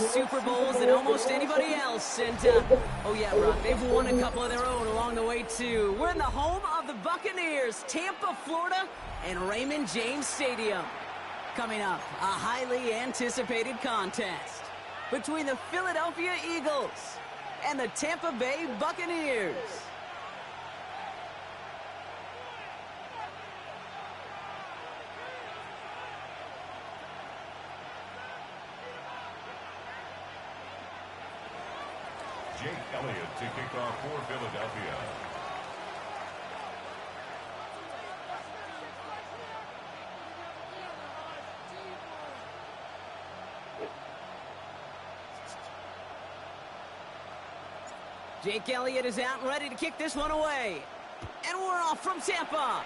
Super Bowls than almost anybody else. And, oh yeah, Brock, they've won a couple of their own along the way, too. We're in the home of the Buccaneers, Tampa, Florida, and Raymond James Stadium. Coming up, a highly anticipated contest between the Philadelphia Eagles and the Tampa Bay Buccaneers. Jake Elliott to kick off for Philadelphia. Jake Elliott is out and ready to kick this one away. And we're off from Tampa.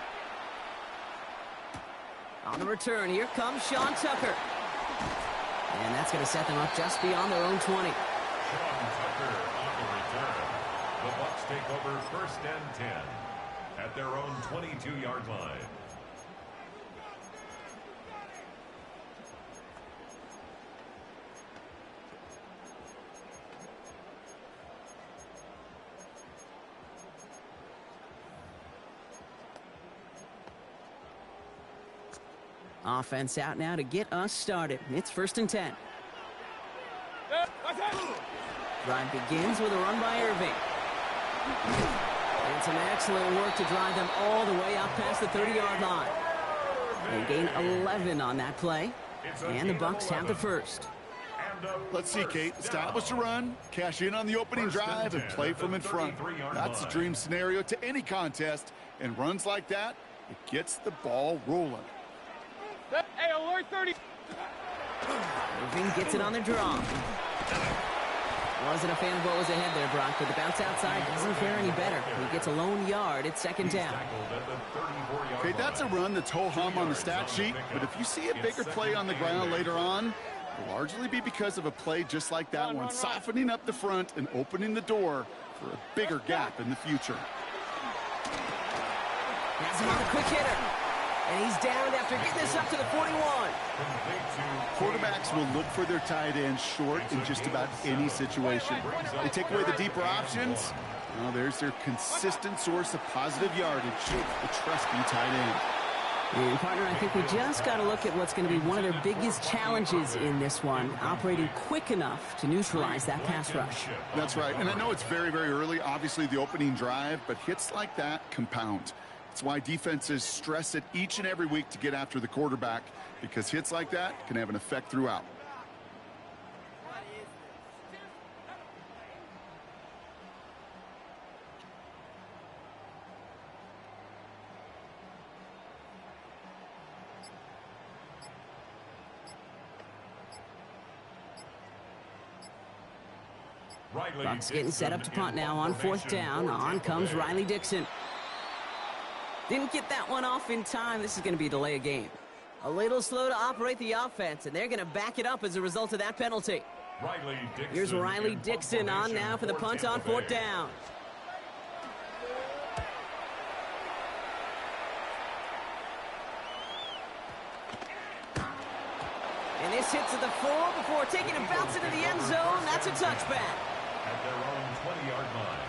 On the return, here comes Sean Tucker. And that's going to set them up just beyond their own 20. Sean Tucker on the return. The Bucs take over 1st and 10 at their own 22-yard line. Offense out now to get us started. It's 1st and 10. Drive begins with a run by Irving. And some excellent work to drive them all the way out past the 30-yard line. They gain 11 on that play. And the Bucs have the first. Let's see, Kate. Establish a run, cash in on the opening drive, and play from in front. That's the dream scenario to any contest. And runs like that, it gets the ball rolling. Hey, alert 30. Irving gets it on the draw. Wasn't a fan of what was ahead there, Brock, but the bounce outside doesn't fare any better. He gets a lone yard. It's 2nd down. Okay, that's a run that's ho-hum on the stat sheet, but if you see a bigger play on the ground later on, it'll largely be because of a play just like that one, softening up the front and opening the door for a bigger gap in the future. Has him on the quick hitter. And he's down after getting this up to the 41. Quarterbacks will look for their tight end short in just about any situation. They take away the deeper options. Well, there's their consistent source of positive yardage, the trusty tight end. And, partner, I think we just got to look at what's going to be one of their biggest challenges in this one, operating quick enough to neutralize that pass rush. That's right. And I know it's very, very early, obviously the opening drive, but hits like that compound. That's why defenses stress it each and every week to get after the quarterback, because hits like that can have an effect throughout. Bucs getting set up to punt now on 4th down. On comes Riley Dixon. Didn't get that one off in time. This is going to be a delay of game. A little slow to operate the offense, and they're going to back it up as a result of that penalty. Here's Riley Dixon on now for the punt on 4th down. And this hits at the 4 before taking a bounce into the end zone. That's a touchback. At their own 20-yard line.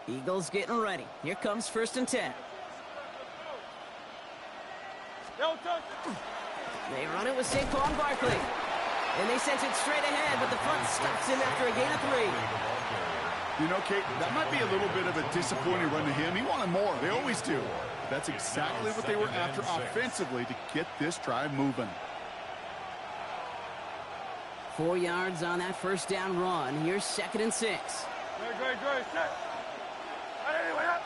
Eagles getting ready. Here comes 1st and 10. They run it with Saquon Barkley. And they sent it straight ahead, but the front stops him after a gain of 3. You know, Kate, that might be a little bit of a disappointing run to him. He wanted more. They always do. That's exactly what they were after offensively to get this drive moving. 4 yards on that first down run. Here's 2nd and 6. Great. Set. Anyway, up.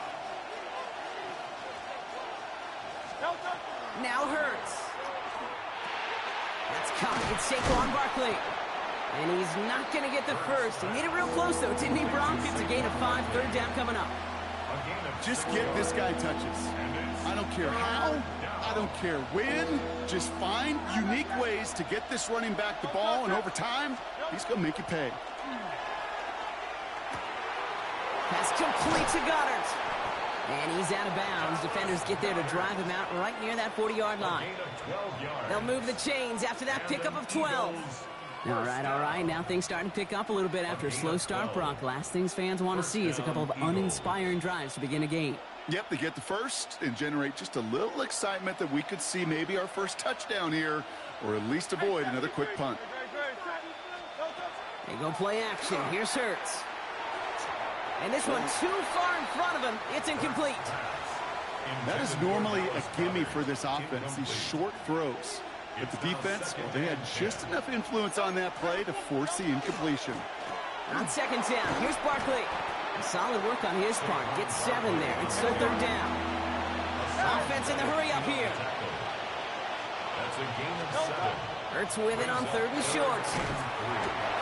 Now Hurts. That's caught. It's Saquon Barkley. And he's not going to get the first. He made it real close, though, didn't he, Brock? It's a gain of 5, 3rd down coming up. Just get this guy touches. I don't care how. I don't care when. Just find unique ways to get this running back the ball, and over time, he's going to make you pay. Pass complete to Goddard. And he's out of bounds. Defenders get there to drive him out right near that 40-yard line. They'll move the chains after that pickup of 12. All right. Now things starting to pick up a little bit after a slow start, Brock. Last things fans want to see is a couple of uninspiring drives to begin a game. Yep, they get the first and generate just a little excitement that we could see maybe our first touchdown here, or at least avoid another quick punt. They go play action. Here's Hurts. And this one too far in front of him. It's incomplete. That is normally a gimme for this offense, these short throws. But the defense, well, they had just enough influence on that play to force the incompletion. On 2nd down, here's Barkley. Solid work on his part. Gets 7 there. It's still 3rd down. Offense in the hurry up here. That's a gain of 7. Hurts with it on 3rd and short.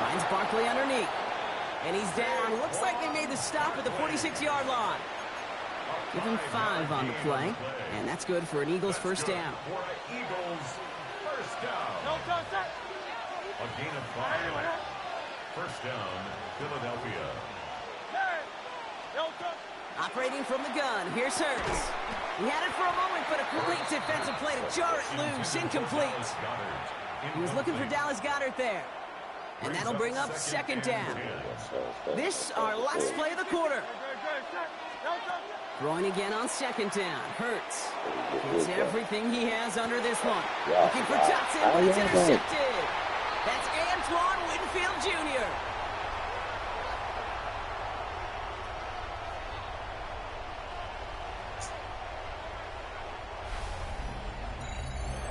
Finds Barkley underneath. And he's down. Looks like they made the stop at the 46-yard line. Give him 5 on the play. And that's good for an Eagles first down. A gain of 5. First down, Philadelphia. Operating from the gun, here's Hurts. He had it for a moment, but a great defensive play to jar it loose. Incomplete. He was looking for Dallas Goedert there. And that'll bring up 2nd down. This, our last play of the quarter. Throwing again on 2nd down. Hurts. It's everything he has under this one. Looking for Johnson, but it's intercepted. That's Antoine Winfield Jr.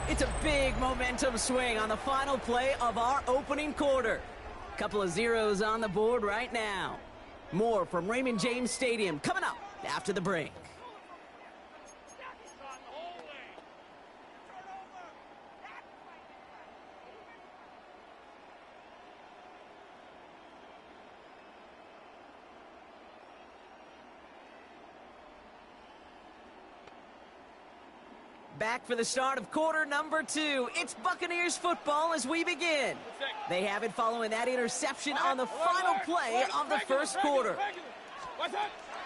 It's a big momentum swing on the final play of our opening quarter. Couple of zeros on the board right now. More from Raymond James Stadium coming up after the break. Back for the start of quarter number 2. It's Buccaneers football as we begin. They have it following that interception on the final play of the first quarter.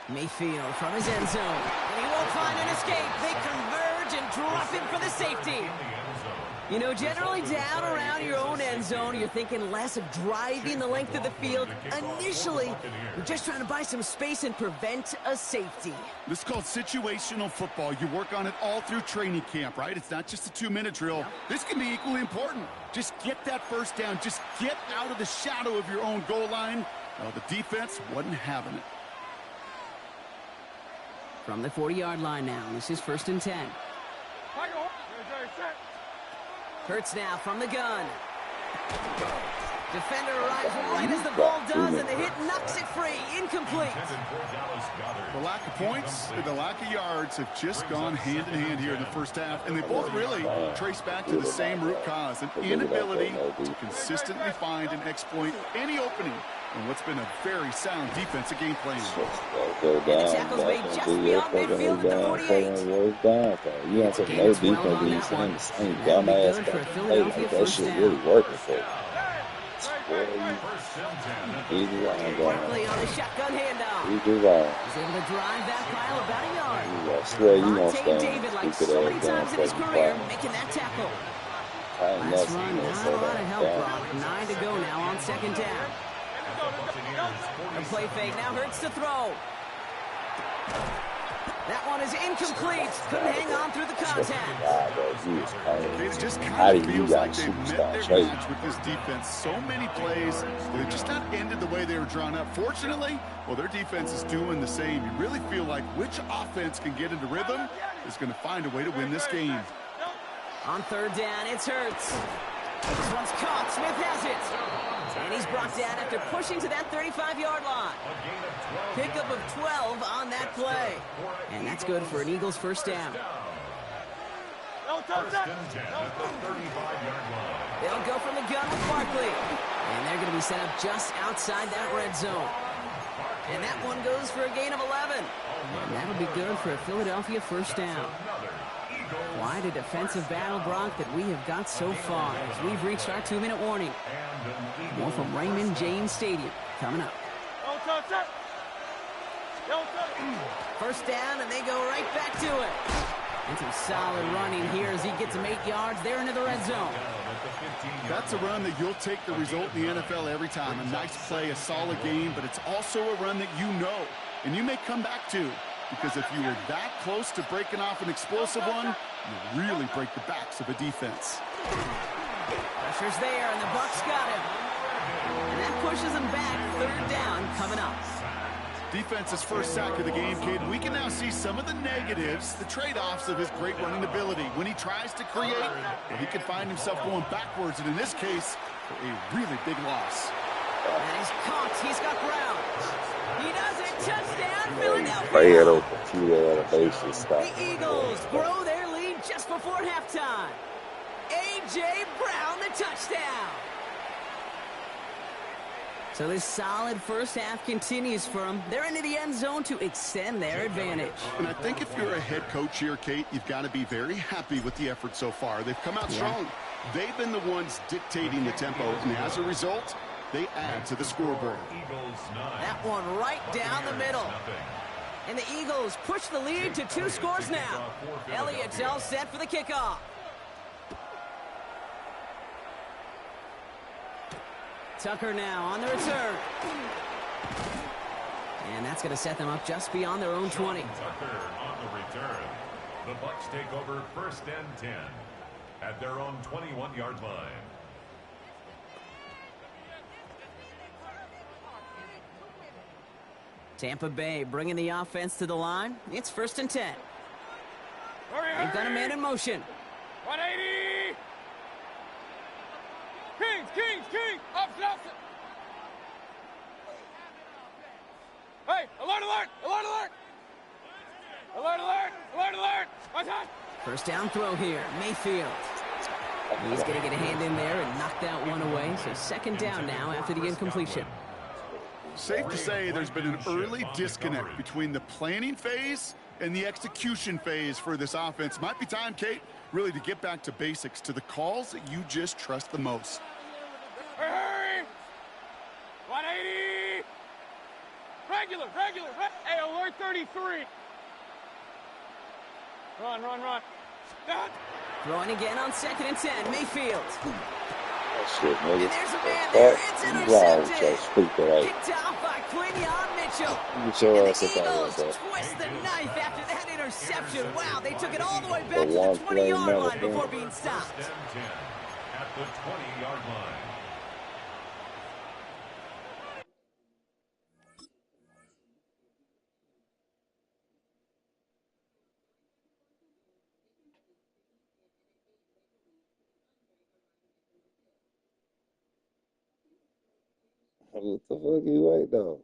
Mayfield from his end zone. And he won't find an escape. They converge and drop him for the safety. You know, generally down around your own end zone, you're thinking less of driving the length of the field. Initially, you're just trying to buy some space and prevent a safety. This is called situational football. You work on it all through training camp, right? It's not just a 2-minute drill. This can be equally important. Just get that first down. Just get out of the shadow of your own goal line. Well, the defense wasn't having it. From the 40-yard line now, this is 1st and 10. Hurts now from the gun. Defender arrives right as the ball does, and the hit knocks it free. Incomplete. The lack of points and the lack of yards have just gone hand in hand here in the first half, and they both really trace back to the same root cause, an inability to consistently find and exploit any opening in what's been a very sound defensive game plan. And the tackle's made just beyond midfield at the 48. You have to know defense against him. Dumbass that shit really working for you. Barkley on the shotgun handoff. He's able to drive that pile about a yard. I swear you gonna stand David, like so many times in his career, making that tackle. Last run, not a lot of help, Brock. 9 to go now on 2nd down. A play fake, now Hurts to throw. That one is incomplete. Couldn't hang on through the contact. It just kind of feels like they've met their match with this defense. So many plays, they've just not ended the way they were drawn up. Fortunately, well, their defense is doing the same. You really feel like which offense can get into rhythm is going to find a way to win this game. On 3rd down, it's Hurts. This one's caught. Smith has it. brought down after pushing to that 35-yard line. Pickup of 12 on that play. And that's good for an Eagles first down. First and 10 at the 35-yard line. They'll go from the gun with Barkley. And they're going to be set up just outside that red zone. And that one goes for a gain of 11. And that'll be good for a Philadelphia first down. Quite a defensive battle, Brock, that we have got so far as we've reached our 2-minute warning. More from Raymond James Stadium coming up. First down, and they go right back to it. And some solid running here as he gets them 8 yards there into the red zone. That's a run that you'll take the result in the NFL every time. A nice play, a solid game, but it's also a run that you know and you may come back to, because if you were that close to breaking off an explosive one, you really break the backs of a defense. Pressure's there, and the Bucs got him. And that pushes him back. Third down coming up. Defense's first sack of the game, kid. We can now see some of the negatives, the trade-offs of his great running ability. When he tries to create, well, he can find himself going backwards, and in this case, a really big loss. And he's caught. He's got ground. He does it. Touchdown, Philadelphia. Play it over The Eagles grow their lead just before halftime. A.J. Brown, the touchdown. So this solid first half continues for them. They're into the end zone to extend their advantage. And I think if you're a head coach here, Kate, you've got to be very happy with the effort so far. They've come out strong. They've been the ones dictating the tempo, and as a result, they add to the scoreboard. That one right down the middle. And the Eagles push the lead to 2 scores now. Elliott's all set for the kickoff. Tucker now on the return. And that's going to set them up just beyond their own 20. Tucker on the return. The Bucs take over first and 10 at their own 21-yard line. Tampa Bay bringing the offense to the line. It's first and 10. They've got a man in motion. 180! Kings! Opposite! Hey, alert! Watch out! First down throw here, Mayfield. He's going to get a hand in there and knock that one away. So second down now after the incompletion. Safe to say there's been an early disconnect between the planning phase and the execution phase for this offense. Might be time, Kate, really to get back to basics, to the calls that you just trust the most. Hurry! 180! Regular! Hey, alert 33! Run! Done. Throwing again on second and 10, Mayfield. Shit, nigga. And there's a man there. It's intercepted. Right. Kicked out by Quinion Mitchell. Get your And ass the up out Eagles of there. twist the knife after that interception. Wow, they took it all the way back to one the play 20-yard never line came. before being stopped. First and 10 at the 20-yard line. What the fuck you wait though?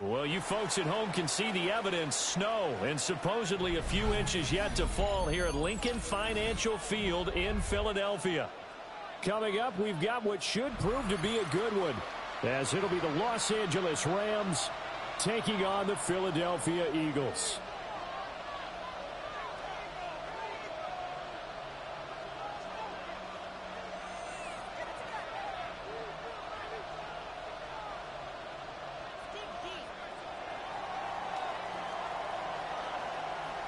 Well, you folks at home can see the evidence. Snow and supposedly a few inches yet to fall here at Lincoln Financial Field in Philadelphia. Coming up, we've got what should prove to be a good one, as it'll be the Los Angeles Rams taking on the Philadelphia Eagles.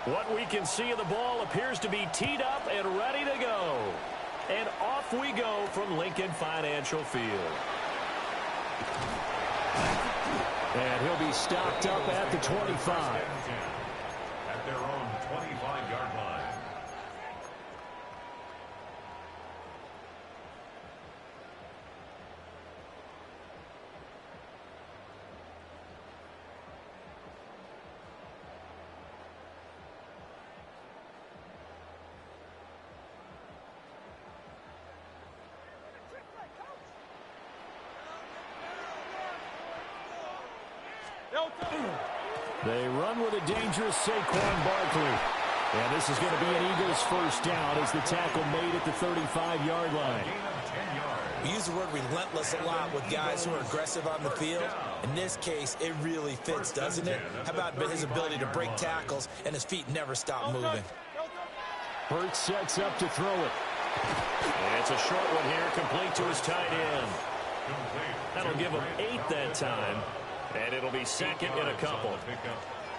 What we can see of the ball appears to be teed up and ready to go. And off we go from Lincoln Financial Field. And he'll be stopped up at the 25. At their own 25-yard line. They run with a dangerous Saquon Barkley. And this is going to be an Eagles first down as the tackle made at the 35-yard line. We use the word relentless a lot with guys who are aggressive on the field. In this case, it really fits, doesn't it? How about his ability to break tackles and his feet never stop moving? Hurts sets up to throw it. And it's a short one here, complete to his tight end. That'll give him 8 that time. And it'll be second and a couple.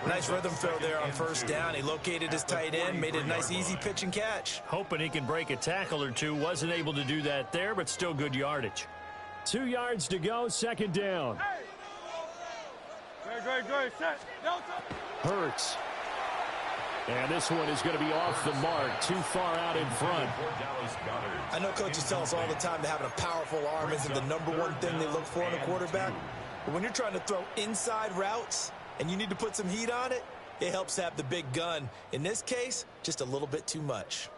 Nice rhythm throw there on first down. He located his tight end, made it a nice easy pitch and catch. Hoping he can break a tackle or two. Wasn't able to do that there, but still good yardage. 2 yards to go, second down. Great. Set. Hurts. And this one is going to be off the mark, too far out in front. I know coaches tell us all the time that having a powerful arm isn't the #1 thing they look for in a quarterback. But when you're trying to throw inside routes and you need to put some heat on it, it helps have the big gun. In this case, just a little bit too much.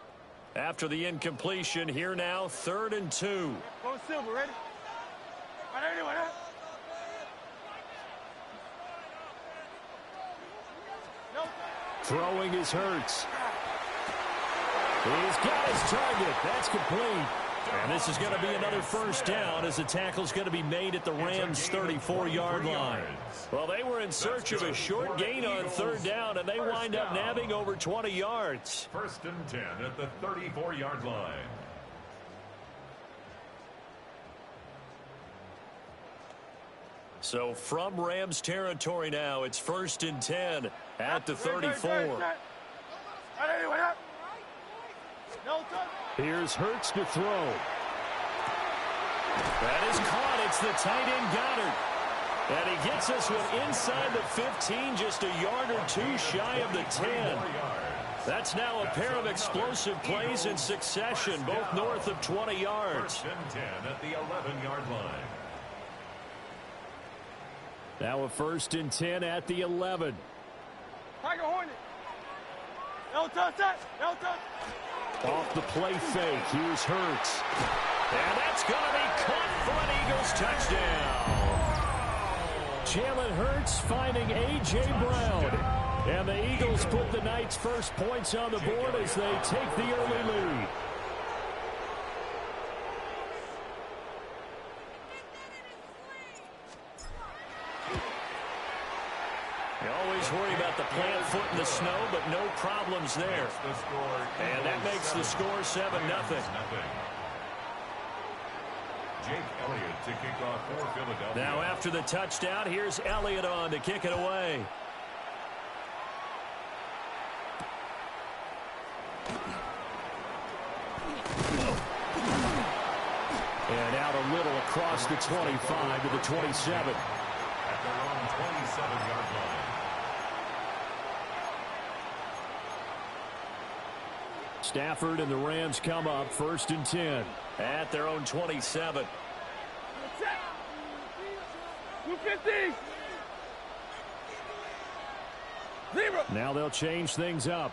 After the incompletion, here now, 3rd and 2. Go Silver, ready? Right anyway, no. Throwing is Hurts. He's got his target. That's complete. And this is going to be another first down as the tackle's going to be made at the Rams' 34-yard line. Well, they were in search of a short gain on 3rd down, and they wind up nabbing over 20 yards. 1st and 10 at the 34-yard line. So from Rams territory now, it's 1st and 10 at the 34. Here's Hurts to throw. That is caught. It's the tight end Goddard. And he gets this one inside the 15, just a yard or two shy of the 10. That's now a pair of explosive plays in succession, both north of 20 yards. 1st and 10 at the 11-yard line. Now a 1st and 10 at the 11. Tiger Hornet. No touch that. No touch. Off the play fake, here's Hurts. And that's going to be caught for an Eagles touchdown. Jalen Hurts finding A.J. Brown. And the Eagles put the night's first points on the board as they take the early lead. You always worry about the plant foot in the snow, but no problems there. And that makes the score 7-0. Jake Elliott to kick off for Philadelphia. Now after the touchdown, here's Elliott on to kick it away. And out a little across the 25 to the 27. At their own 27-yard line. Stafford and the Rams come up 1st and 10 at their own 27. 250. Zero. Now they'll change things up.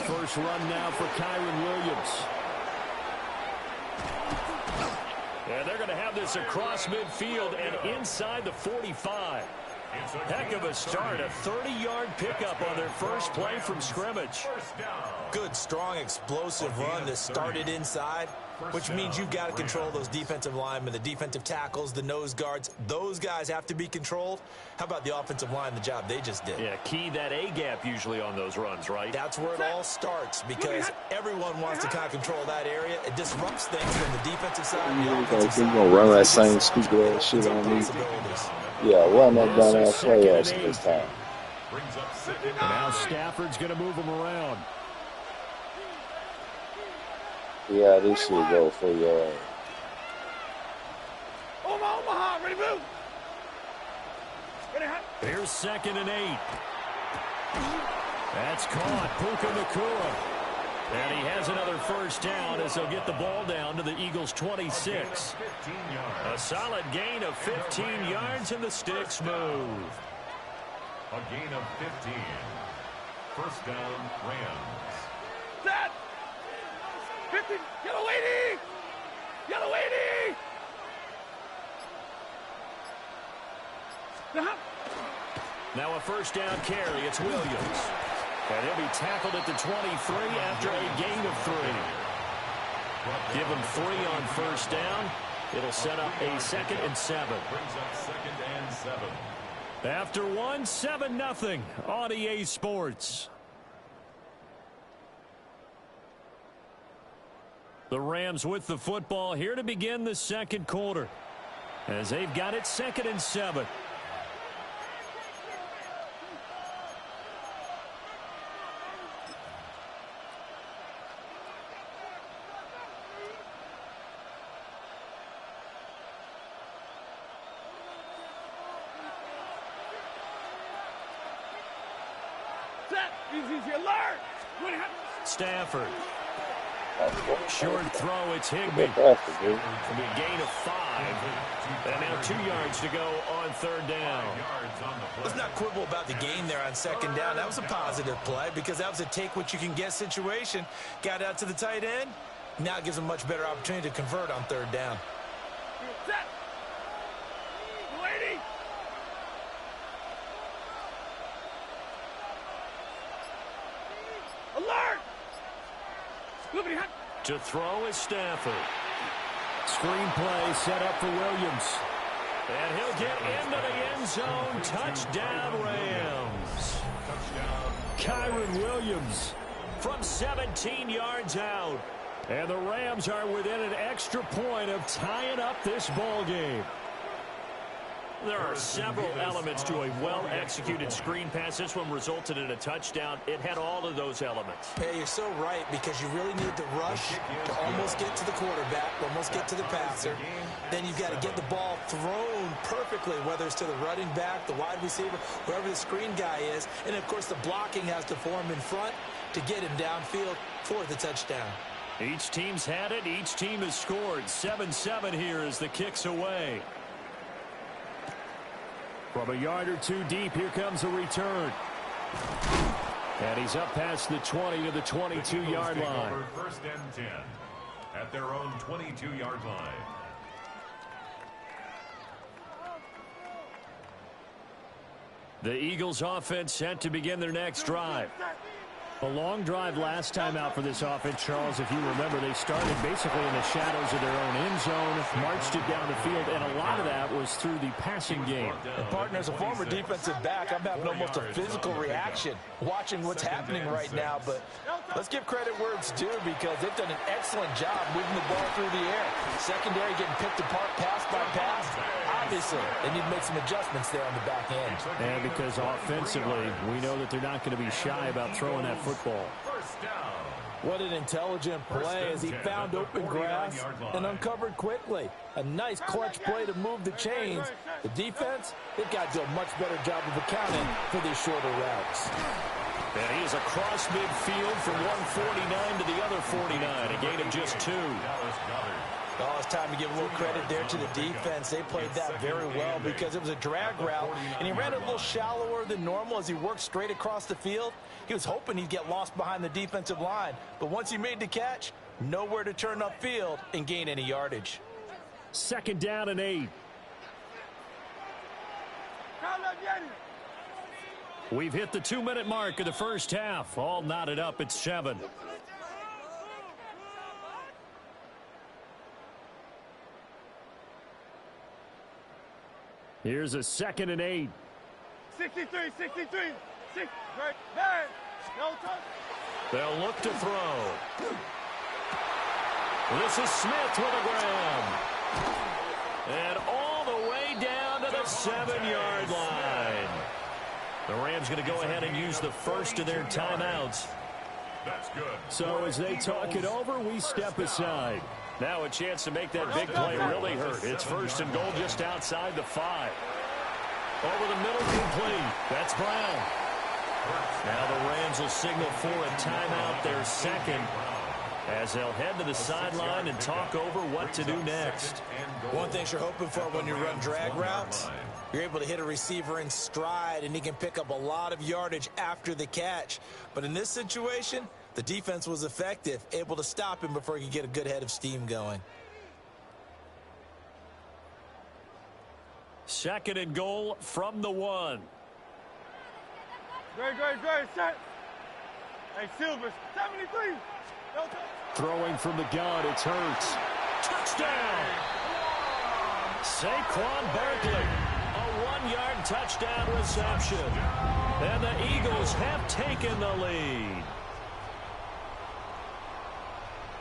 First run now for Kyron Williams. And they're going to have this across midfield and inside the 45. Heck of a start, a 30-yard pickup on their first play from scrimmage. Good, strong, explosive run that started inside, which means you've got to control those defensive linemen, the defensive tackles, the nose guards. Those guys have to be controlled. How about the offensive line, the job they just did? Yeah, key that A-gap usually on those runs, right? That's where it all starts because everyone wants to kind of control that area. It disrupts things from the defensive side and the offensive side. You're going to run that same stupid ass shit on me. Yeah, run that dumb ass play ass this time. And now Stafford's going to move him around. Yeah, this should go for your ass. Omaha, ready, move. Here's 2nd and 8. That's caught. Puka Nacua. And he has another first down as they'll get the ball down to the Eagles' 26. A solid gain of 15 yards, and the sticks move. A gain of 15. First down, Rams. Set. 50. Yellow lady. Yellow lady. Now a first down carry. It's Williams. And he'll be tackled at the 23 after a gain of 3. Give him 3 on first down. It'll set up a 2nd and 7. Brings up 2nd and 7. After 1, 7-0 on EA Sports. The Rams with the football here to begin the second quarter, as they've got it 2nd and 7. Stafford. Short throw, it's Higbee. A gain of 5. And now 2 yards to go on 3rd down. Let's not quibble about the gain there on 2nd down. That was a positive play because that was a take-what-you-can-get situation. Got out to the tight end. Now it gives them a much better opportunity to convert on 3rd down. Set. Lady. Alert. To throw is Stafford. Screen play set up for Williams. And he'll get into the end zone. Touchdown, Rams. Kyron Williams from 17 yards out. And the Rams are within an extra point of tying up this ball game. There are several elements to a well-executed screen pass. This one resulted in a touchdown. It had all of those elements. Yeah, you're so right because you really need the rush to almost get to the quarterback, almost get to the passer. Then you've got to get the ball thrown perfectly, whether it's to the running back, the wide receiver, whoever the screen guy is. And, of course, the blocking has to form in front to get him downfield for the touchdown. Each team's had it. Each team has scored. 7-7 here as the kick's away. From a yard or 2 deep, here comes a return. And he's up past the 20 to the 22-yard line. First and 10 at their own 22-yard line. The Eagles offense set to begin their next drive. A long drive last time out for this offense, Charles. If you remember, they started basically in the shadows of their own end zone, marched it down the field, and a lot of that was through the passing game. And partner, as a former defensive back, I'm having almost a physical reaction watching what's happening right now. But let's give credit where it's due because they've done an excellent job moving the ball through the air. Secondary getting picked apart pass by pass. Obviously, they need to make some adjustments there on the back end. And because offensively, we know that they're not going to be shy about throwing that football. What an intelligent play as he found open grass and uncovered quickly. A nice clutch play to move the chains. The defense, they've got to do a much better job of accounting for these shorter routes. And he is across midfield from 149 to the other 49, a gain of just 2. Oh, it's time to give a little credit there to the defense. They played that very well because it was a drag route, and he ran it a little shallower than normal as he worked straight across the field. He was hoping he'd get lost behind the defensive line, but once he made the catch, nowhere to turn upfield and gain any yardage. 2nd down and 8. We've hit the 2-minute mark of the first half. All knotted up at 7. Here's a 2nd and 8. 63. 6. Great. Man. No touch. They'll look to throw. This is Smith with a grab. And all the way down to the 7-yard line. The Rams going to go ahead and use the first of their timeouts. That's good. So as they talk it over, we step aside. Now a chance to make that big play really hurt. It's 1st and goal just outside the 5. Over the middle, complete. That's Brown. Now the Rams will signal for a timeout, their 2nd, as they'll head to the sideline and talk over what to do next. One thing you're hoping for when you run drag routes, you're able to hit a receiver in stride, and he can pick up a lot of yardage after the catch. But in this situation, the defense was effective, able to stop him before he could get a good head of steam going. 2nd and goal from the 1. Great. Set. Hey, Silvers. 73. No touch. Throwing from the gun, it's Hurts. Touchdown! Saquon Barkley. A 1-yard touchdown reception. And the Eagles have taken the lead.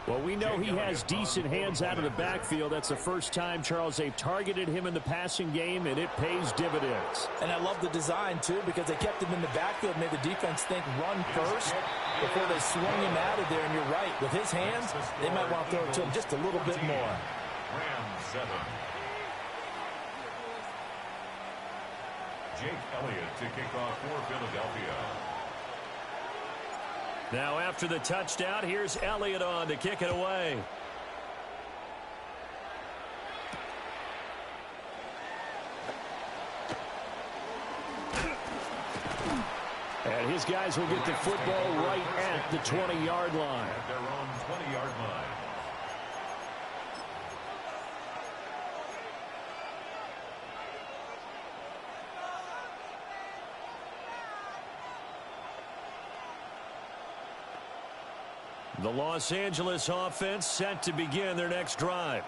Well, we know he has decent hands out of the backfield. That's the first time, Charles, they've targeted him in the passing game, and it pays dividends. And I love the design, too, because they kept him in the backfield, made the defense think run first before they swung him out of there. And you're right, with his hands, they might want to throw it to him just a little bit more. Rams 7. Jake Elliott to kick off for Philadelphia. Now after the touchdown, here's Elliott on to kick it away. And his guys will get the football right at the 20-yard line. At their own 20-yard line. The Los Angeles offense set to begin their next drive.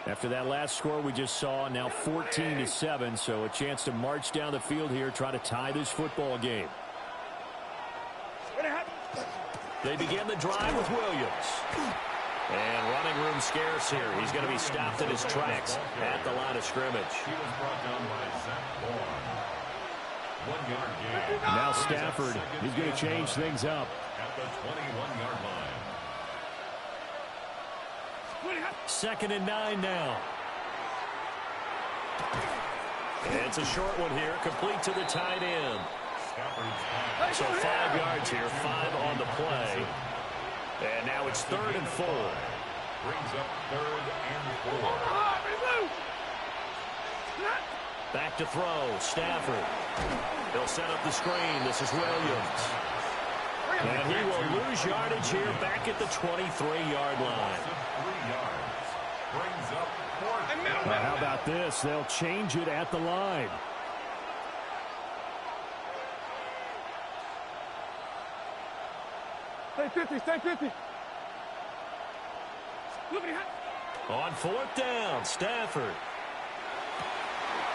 After that last score we just saw, now 14-7, so a chance to march down the field here, try to tie this football game. They begin the drive with Williams. And running room scarce here. He's going to be stopped in his tracks at the line of scrimmage. He was brought down by Zach Bourne. 1-yard gain. Now Stafford, he's going to change things up. At the 21-yard line. 2nd and 9 now. It's a short one here, complete to the tight end. So 5 yards here, 5 on the play. And now it's 3rd and 4. Brings up 3rd and 4. Back to throw, Stafford. He'll set up the screen. This is Williams. And he will lose yardage here back at the 23-yard line. 3 yards. Brings up 4th. Now, how about this? They'll change it at the line. Stay 50. Stay 50. On 4th down, Stafford.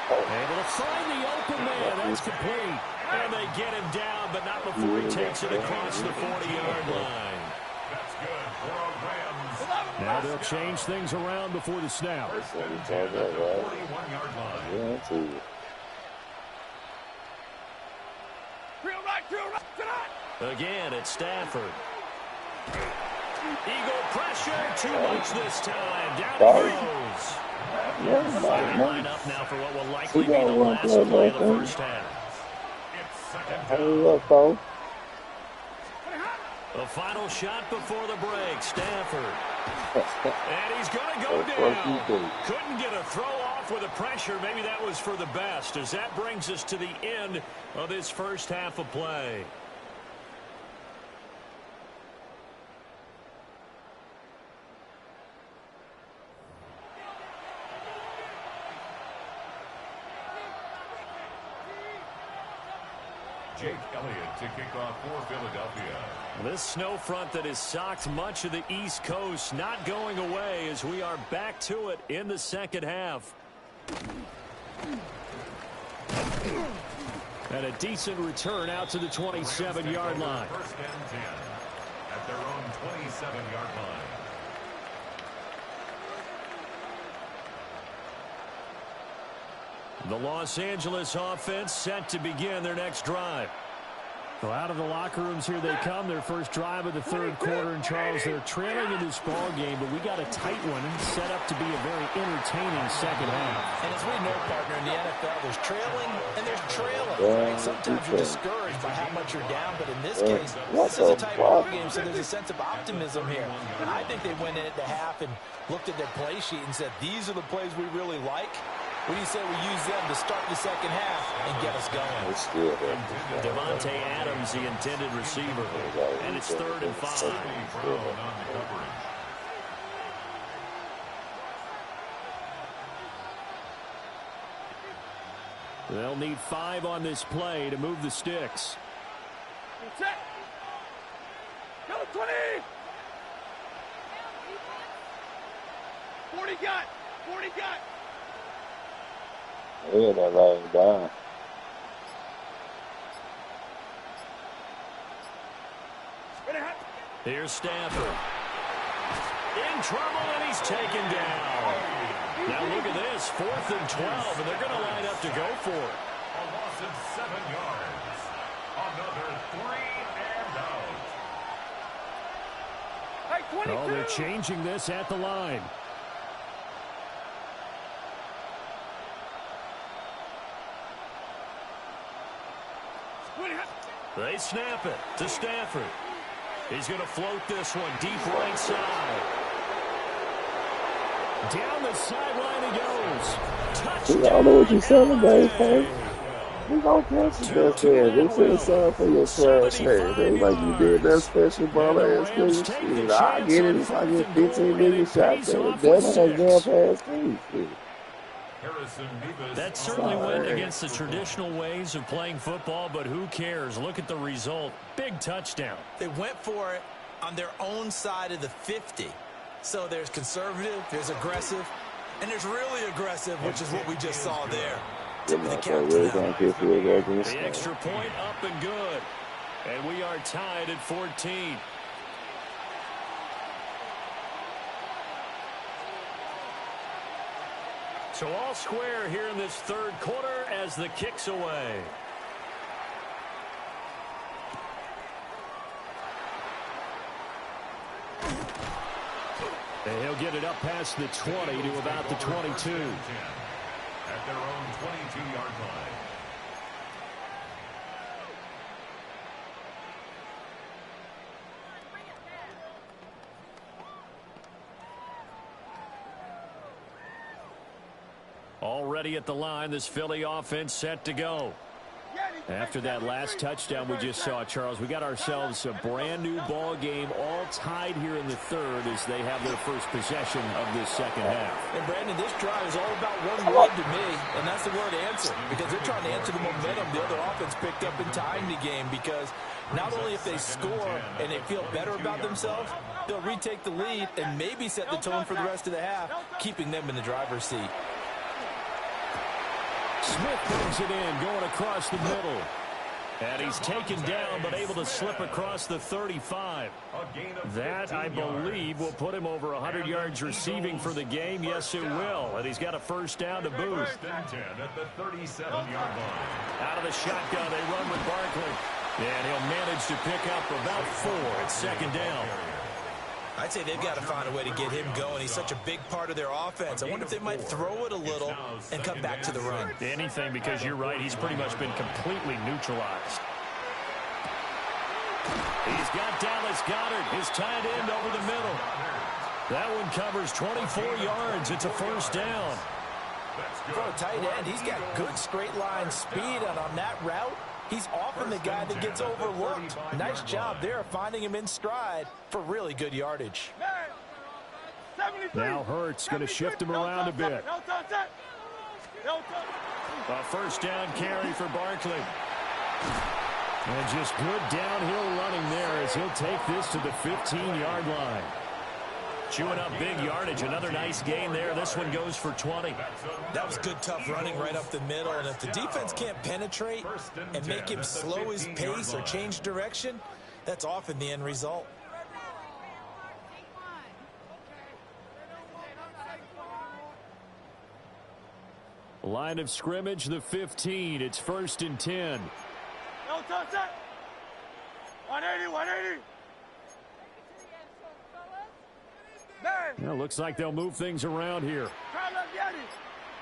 Able to find the open man. That's complete. And they get him down, but not before he takes it across the 40-yard line. That's good for a Rams. Now they'll change things around before the snap. 41-yard line. Again, it's Stafford. Eagle pressure, too much this time. Down he goes. Line up now for what will likely be the last play of the first half. The final shot before the break, Stafford. And he's going to go down. Couldn't get a throw off with the pressure. Maybe that was for the best, as that brings us to the end of this first half of play. Jake Elliott to kick off for Philadelphia. This snow front that has socked much of the East Coast not going away as we are back to it in the second half. And a decent return out to the 27-yard line. First and 10 at their own 27-yard line. The Los Angeles offense set to begin their next drive. So out of the locker rooms here they come, their first drive of the third quarter. And Charles, they're trailing in this ball game, but we got a tight one set up to be a very entertaining second half. And as we know, partner, in the NFL, there's trailing and there's trailing. Right? Sometimes you're discouraged by how much you're down, but in this case, this is a tight ball game, so there's a sense of optimism here. And I think they went in at the half and looked at their play sheet and said, these are the plays we really like. What do you say we use them to start the second half and get us going? Devontae Adams, the intended receiver. And it's 3rd and 5. They'll need 5 on this play to move the sticks. Go 20! 40 got! 40 got! Yeah, that laying down. Here's Stafford. In trouble, and he's taken down. Now look at this, 4th and 12, and they're going to line up to go for it. A loss of 7 yards. Another 3 and out. Hey, 22! Oh, they're changing this at the line. They snap it to Stafford. He's going to float this one deep right side. Down the sideline he goes. Touchdown. I don't know what you're celebrating, man. We gonna catch it this year. This is something for your trash hair. They like you did that special ball ass thing. Shit, I get it if I get 15 million shots at it. Then I jump past these. That certainly went against the traditional ways of playing football, but who cares? Look at the result. Big touchdown. They went for it on their own side of the 50. So there's conservative, there's aggressive, and there's really aggressive, which is what we just saw there. Tip of the cap to them. The extra point up and good. And we are tied at 14. So all square here in this third quarter as the kick's away. And he'll get it up past the 20 to about the 22. At their own 22-yard line. Already at the line, this Philly offense set to go. After that last touchdown we just saw, Charles, we got ourselves a brand new ball game, all tied here in the third as they have their first possession of this second half. And Brandon, this drive is all about one word to me, and that's the word answer, because they're trying to answer the momentum the other offense picked up in tying the game, because not only if they score and they feel better about themselves, they'll retake the lead and maybe set the tone for the rest of the half, keeping them in the driver's seat. Smith brings it in, going across the middle. And he's taken down, but able to slip across the 35. That, I believe, will put him over 100 yards receiving for the game. Yes, it will. And he's got a first down to boot. First and 10 at the 37-yard line. Out of the shotgun, they run with Barkley. And he'll manage to pick up about 4 at second down. I'd say they've got to find a way to get him going. He's such a big part of their offense. I wonder if they might throw it a little and come back to the run. Anything, because you're right. He's pretty much been completely neutralized. He's got Dallas Goedert, his tight end, over the middle. That one covers 24 yards. It's a first down. For a tight end, he's got good straight line speed, and on that route, he's often the guy that gets overlooked. Nice job there finding him in stride for really good yardage. Now Hurts going to shift him around a bit. A first down carry for Barkley. And just good downhill running there as he'll take this to the 15-yard line. Chewing up big yardage. Another nice gain there. This one goes for 20. That was good, tough running right up the middle. And if the defense can't penetrate and make him slow his pace or change direction, that's often the end result. Line of scrimmage, the 15. It's 1st and 10. No touch that. 180, 180. Well, looks like they'll move things around here. Crowd left Yeti.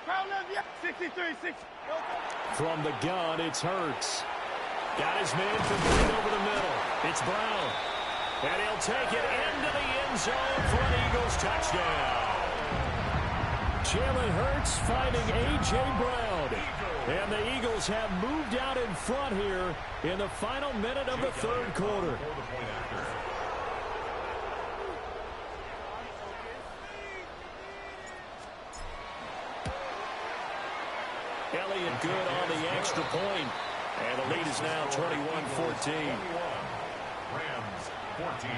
Crowd left Yeti. 63, 60. From the gun, it's Hurts. Got his man complete over the middle. It's Brown. And he'll take it into the end zone for an Eagles touchdown. Jalen Hurts finding A.J. Brown. And the Eagles have moved out in front here in the final minute of the third quarter. Elliott good on the extra point. And the lead is now 21-14. Rams 14.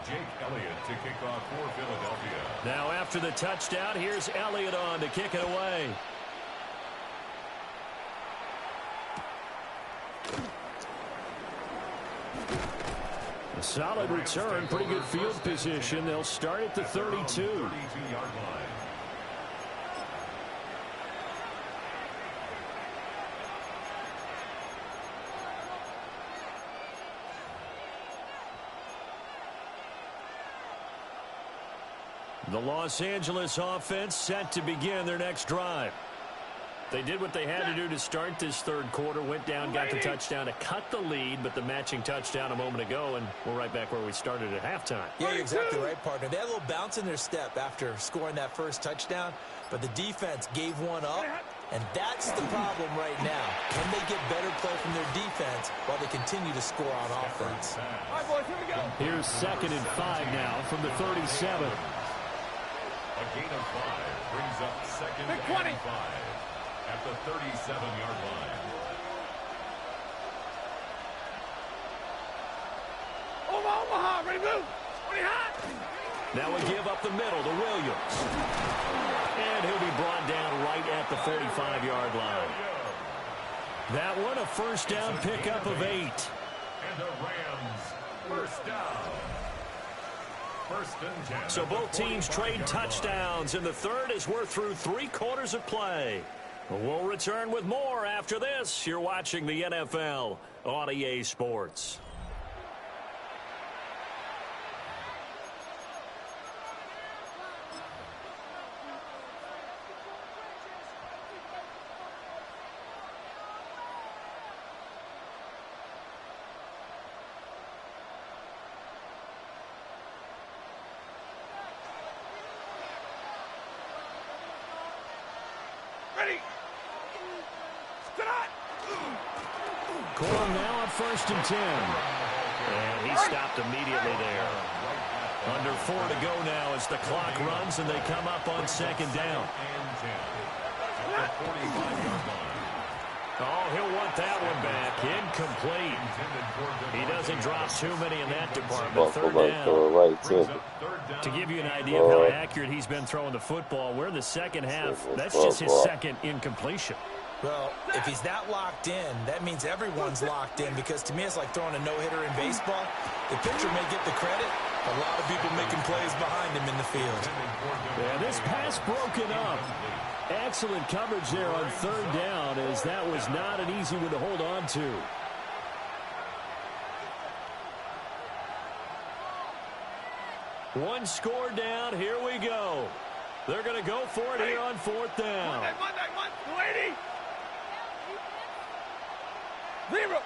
Jake Elliott to kick off for Philadelphia. Now after the touchdown, here's Elliott on to kick it away. A solid return, pretty good field position. They'll start at the 32. 32-yard line. The Los Angeles offense set to begin their next drive. They did what they had to do to start this third quarter, went down, got the touchdown to cut the lead, but the matching touchdown a moment ago, and we're right back where we started at halftime. Yeah, you're exactly right, partner. They had a little bounce in their step after scoring that first touchdown, but the defense gave one up, and that's the problem right now. Can they get better play from their defense while they continue to score on offense? All right, boys, here we go. Here's 2nd and 5 now from the 37. A gain of 5 brings up 2nd and 5 at the 37-yard line. Omaha, ready to move. Now we give up the middle to Williams. And he'll be brought down right at the 45-yard line. That one, a first down pickup of 8. And the Rams first down. 1st and 10. So both teams trade touchdowns in the third as we're through 3 quarters of play. We'll return with more after this. You're watching the NFL on EA Sports. Ready. Cole now on 1st and 10. And he stopped immediately there. Under 4 to go now as the clock runs and they come up on 2nd down. Oh, he'll want that one back. Incomplete. He doesn't drop too many in that department. 3rd down. To give you an idea of how accurate he's been throwing the football, we're in the second half. That's just his 2nd incompletion. Well, if he's that locked in, that means everyone's locked in, because to me it's like throwing a no-hitter in baseball. The pitcher may get the credit, a lot of people making plays behind him in the field. Yeah, this pass broken up. Excellent coverage there on 3rd down, as that was not an easy one to hold on to. One score down. Here we go. They're going to go for it here on 4th down. 280. 0.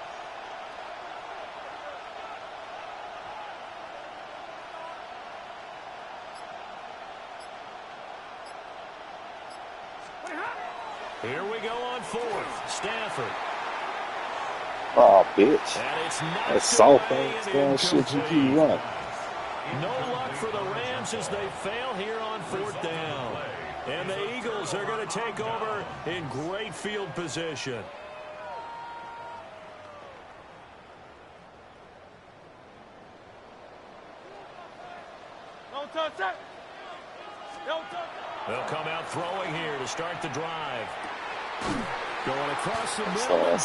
Here we go on 4th. Stafford. Oh, bitch. And it's That's soft ass shit you keep running. No luck for the Rams as they fail here on 4th down. And the Eagles are going to take over in great field position. They'll come out throwing here to start the drive. Going across the middle. And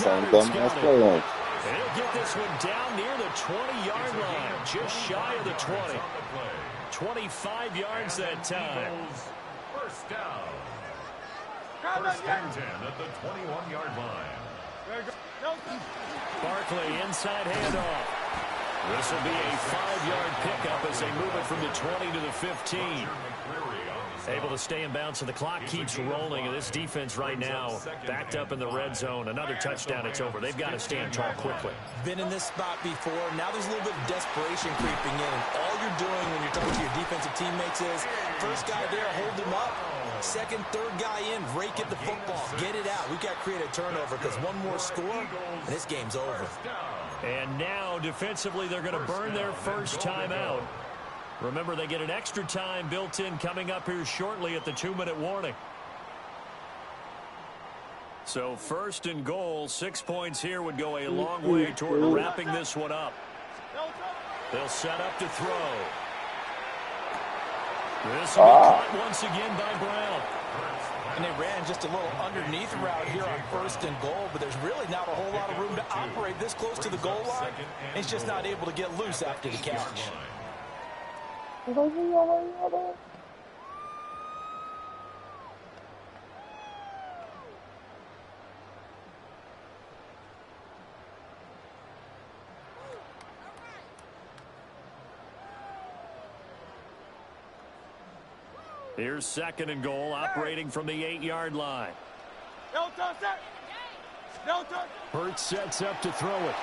he'll get this one down near the 20-yard line, just shy of the 20. 25 yards that time. First down. First and 10 at the 21-yard line. Barkley inside handoff. This will be a 5-yard pickup as they move it from the 20 to the 15. Able to stay in bounds, so the clock keeps rolling. And this defense right now backed up in the red zone. Another touchdown, it's over. They've got to stand tall quickly. Been in this spot before. Now there's a little bit of desperation creeping in. And all you're doing when you're talking to your defensive teammates is first guy there, hold him up. Second, third guy in, rake at the football. Get it out. We've got to create a turnover because one more score, and this game's over. And now, defensively, they're going to burn their first time out. Remember, they get an extra time built in coming up here shortly at the 2-minute warning. So first and goal, 6 points here would go a long way toward wrapping this one up. They'll set up to throw. This will be caught once again by Brown. And they ran just a little underneath route here on first and goal, but there's really not a whole lot of room to operate this close to the goal line. He's just not able to get loose after the catch. Here's second and goal, operating from the 8-yard line. Hurts sets up to throw it.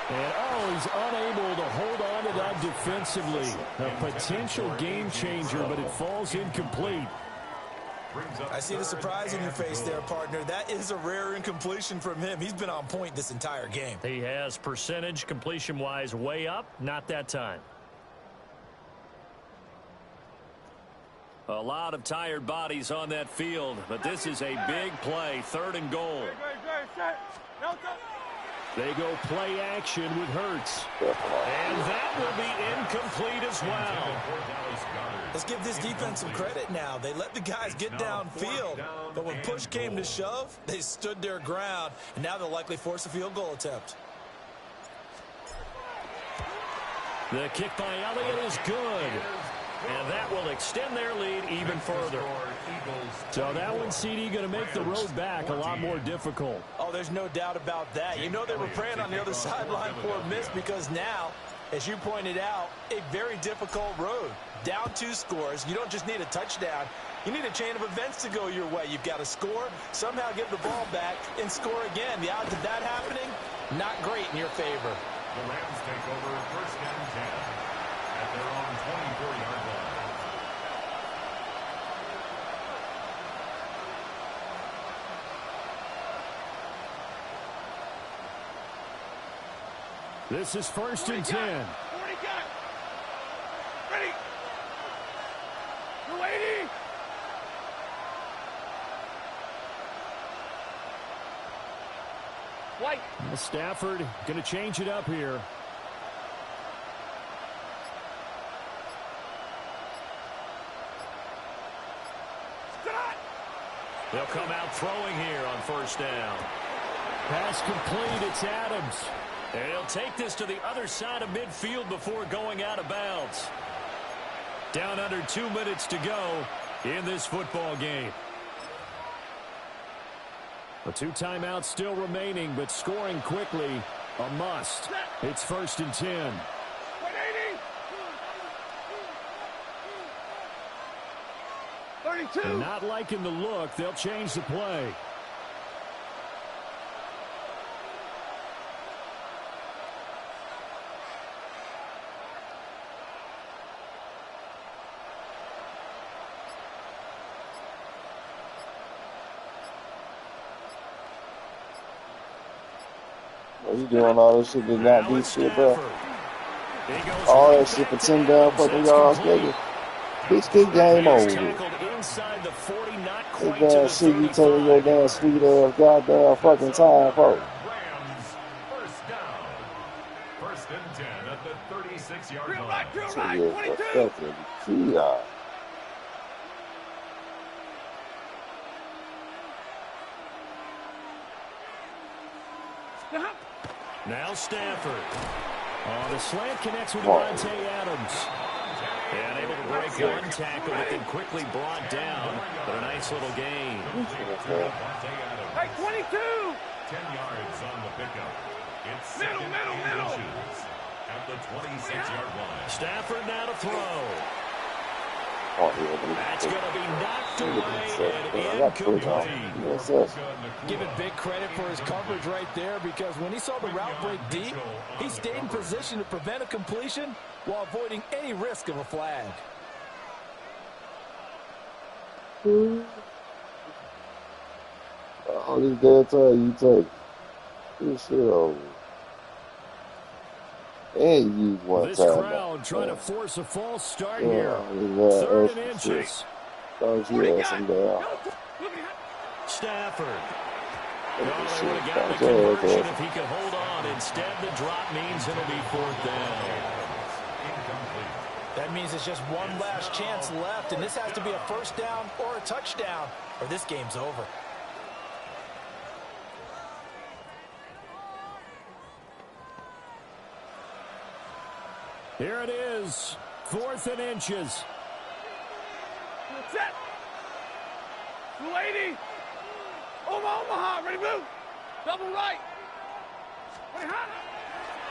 And, he's unable to hold on to that defensively. A potential game changer, but it falls incomplete. I see the surprise in your face there, partner. That is a rare incompletion from him. He's been on point this entire game. He has percentage completion-wise way up, not that time. A lot of tired bodies on that field, but this is a big play, third and goal. They go play action with Hurts. And that will be incomplete as well. Let's give this defense some credit now. They let the guys get downfield, but when push came to shove, they stood their ground, and now they'll likely force a field goal attempt. The kick by Elliott is good. And that will extend their lead even further. So that one, CD, going to make the road back a lot more difficult. Oh, there's no doubt about that. You know they were praying on the other sideline for a miss because now, as you pointed out, a very difficult road. Down 2 scores. You don't just need a touchdown. You need a chain of events to go your way. You've got to score, somehow get the ball back, and score again. The odds of that happening, not great in your favor. The Rams take over first and 10 at their own 24-yard line. This is first and 10. Ready. 280. White. Stafford going to change it up here. They'll come out throwing here on first down. Pass complete. It's Adams. And he'll take this to the other side of midfield before going out of bounds. Down under 2 minutes to go in this football game. The 2 timeouts still remaining, but scoring quickly, a must. It's first and 10. 180. 32. And not liking the look, they'll change the play. You doing all this shit to not beat shit, bro. All that shit for 10 down fucking yards, nigga. Bitch, get game over. Tackled inside the 40, not Hey, quite to damn the shit, you 35. taking your damn sweet ass goddamn fucking time for. Rams first down. First and 10 at the 36-yard Drill line. right, drill So, right. yeah, 22. that's the key, Now Stafford. The slant connects with Devontae Adams. And able to break one tackle, but then quickly brought down. But a nice little gain. Hey, 22. 10 yards on the pickup. It's Middle. inches at the 26-yard line. Stafford now to throw. Yeah, That's going to be knocked away and incomplete. Give it big credit for his coverage right there, because when he saw the route break deep, he stayed in position to prevent a completion while avoiding any risk of a flag. All this damn time you take. This shit over. And you use one This time. crowd trying to force a false start Yeah, here. yeah, 3rd extra and shit. inches. Thought you had some damn. Stafford. Extra Well, they shit. would have gotten Thought the you had conversion some. if he could hold on. Instead, the drop means it'll be 4th down. That means it's just one last chance left, and this has to be a first down or a touchdown, or this game's over. Here it is, 4th and inches. Set. 280. Omaha. Ready, move. Double right. Ready, hot.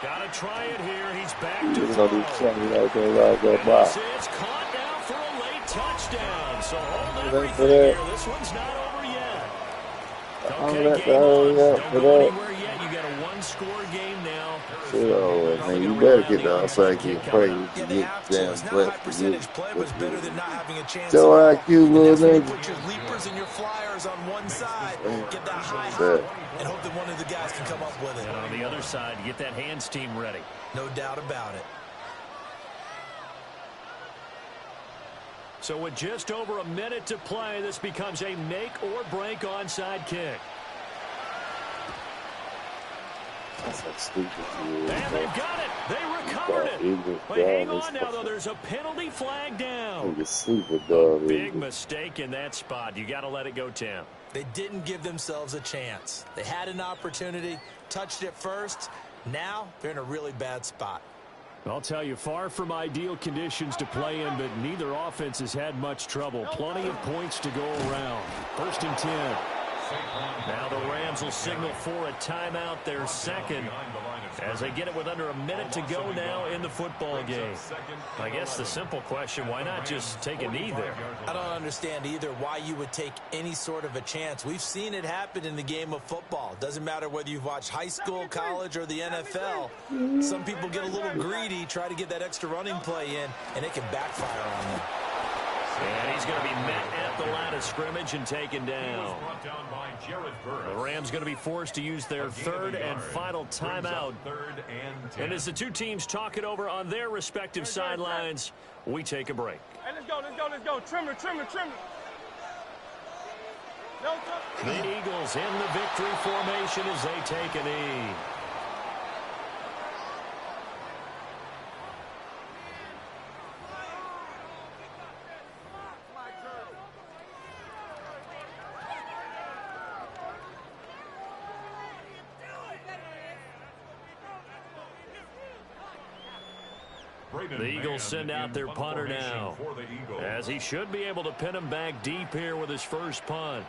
Got to try it here. He's back to You throw. know, these something like that right there, by. It's caught now for a late touchdown. So hold For everything that. here. This one's not over yet. All Okay, that, game on. yeah, Don't for go that. anywhere yet. You got a one-score game now. Shit over, man. You better get the outside get praise to Yeah, they get have to. damn It's not blessed high to percentage get. play, but it's better than not having a chance. Joe at all. IQ, And little that's when you nigga. put your leapers and your flyers on one side, get that high That. hop, and hope that one of the guys can come up with it. And on the other side, get that hands team ready. No doubt about it. So with just over a minute to play, this becomes a make or break onside kick. That's like stupid. And they've got it. They recovered it. But hang on now, though. There's a penalty flag down. Nigga stupid, dog. Big mistake in that spot. You got to let it go, Tim. They didn't give themselves a chance. They had an opportunity, touched it first. Now they're in a really bad spot. I'll tell you, far from ideal conditions to play in, but neither offense has had much trouble. Plenty of points to go around. 1st and 10. Now the Rams will signal for a timeout, their second, as they get it with under a minute to go now in the football game. I guess the simple question, why not just take a knee there? I don't understand either why you would take any sort of a chance. We've seen it happen in the game of football. Doesn't matter whether you've watched high school, college, or the NFL. Some people get a little greedy, try to get that extra running play in, and it can backfire on them. And he's going to be met at the line of scrimmage and taken down. The Rams going to be forced to use their 3rd and final timeout. And as the two teams talk it over on their respective sidelines, we take a break. Hey, let's go. Trimmer. No touch. The Eagles in the victory formation as they take a knee. The Eagles send out their punter now, as he should be able to pin him back deep here with his first punt.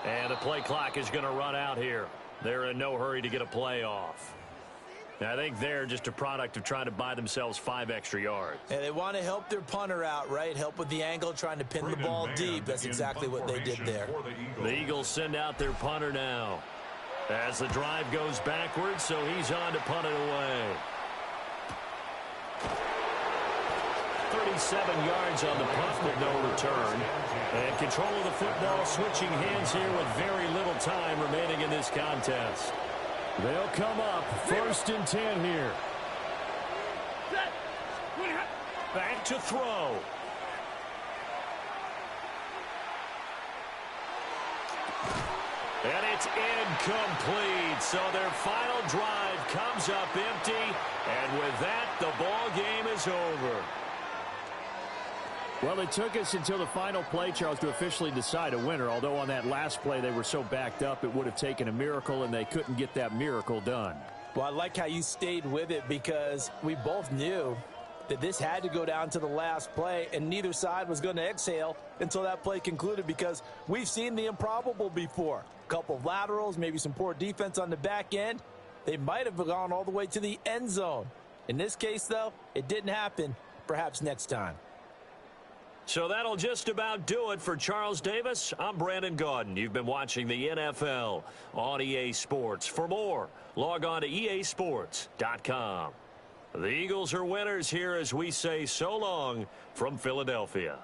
And the play clock is going to run out here. They're in no hurry to get a play off. I think they're just a product of trying to buy themselves 5 extra yards. And they want to help their punter out, right? Help with the angle, trying to pin the ball deep. That's exactly what they did there. The Eagles send out their punter now. As the drive goes backwards, so he's on to punt it away. 37 yards on the punt with no return. And control of the football switching hands here with very little time remaining in this contest. They'll come up 1st and 10 here. Back to throw. And it's incomplete. So their final drive comes up empty. And with that, the ball game is over. Well, it took us until the final play, Charles, to officially decide a winner. Although on that last play they were so backed up, it would have taken a miracle, and they couldn't get that miracle done. Well, I like how you stayed with it because we both knew that this had to go down to the last play, and neither side was going to exhale until that play concluded because we've seen the improbable before. A couple of laterals, maybe some poor defense on the back end. They might have gone all the way to the end zone. In this case, though, it didn't happen. Perhaps next time. So that'll just about do it for Charles Davis. I'm Brandon Gaudin. You've been watching the NFL on EA Sports. For more, log on to easports.com. The Eagles are winners here as we say so long from Philadelphia.